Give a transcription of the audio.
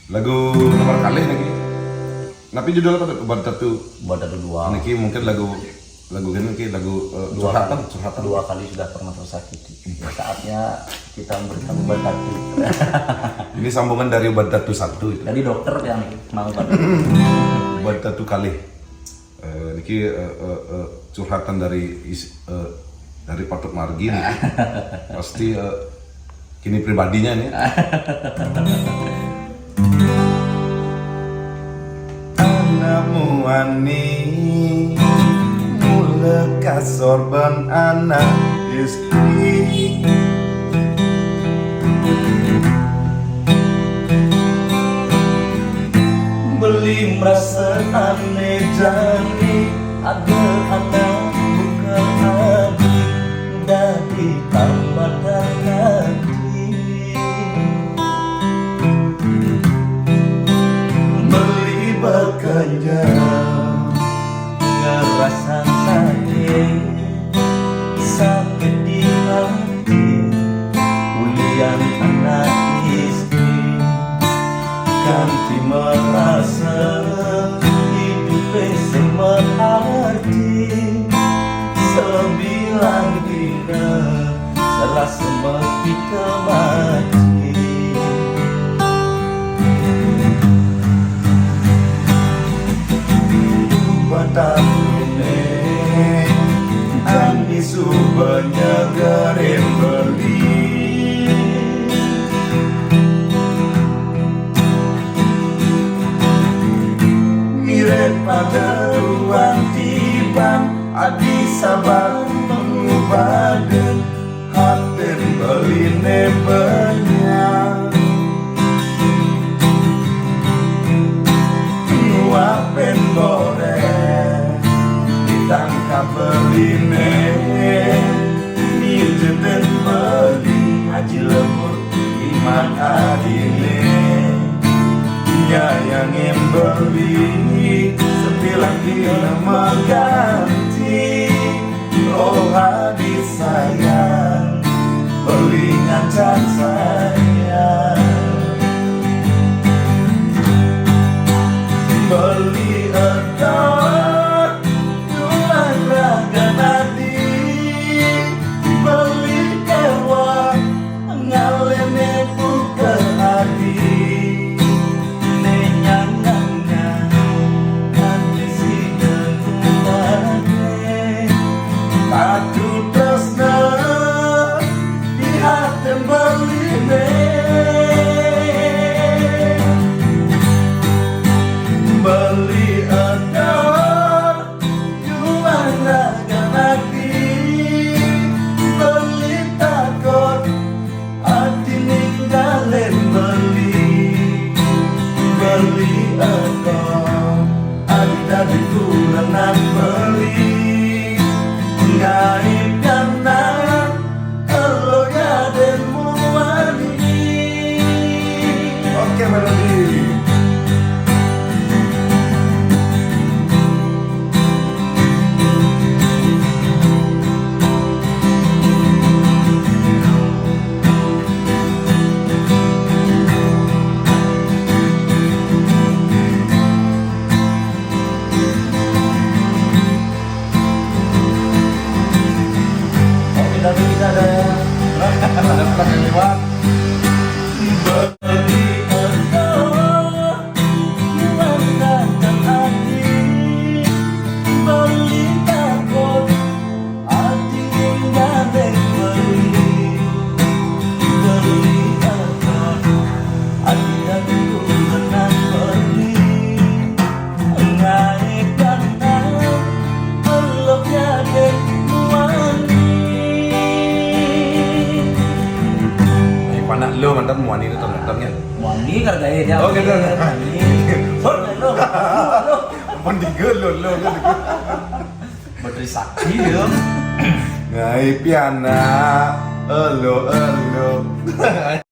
Lagu nomor kali lagi. Tapi judul apa tuh? Buat satu dua. Niki mungkin lagu kan niki lagu curhatan. Dua kali sudah pernah tersakiti. Saatnya kita memberikan obat datu. Ini sambungan dari obat datu satu itu. Jadi dokter yang mau kan. Obat datu kali. Niki curhatan dari Patut Margi nih. Pasti kini pribadinya nih. Anakmu ani mula kasorban anak istri Beli merasa aneh jani ada anak bukan adik dari tambatan hati beli bekerja ngerasa sakit di hati kuliah anak istri ganti merasa hidup semerhati sebilang dina setelah seperti kemati batangune ani subanya garin beli pada ruang tibang adi sabar mengubaden haten beline banyak nuapen goreng ditangkap beline mirjeten beli haji lembur iman adine nyayangin beli sebilang dia mengganti oh hadis sayang beli ngancam sayang beli edor tulang raga nadi beli kewa ngalene buka hati lo mantan muani itu nontonnya. Muani karganya dia. Oh gitu. Muani. Lo. Mendigel lo. Bateri sakti dia. Ngai piana, elo.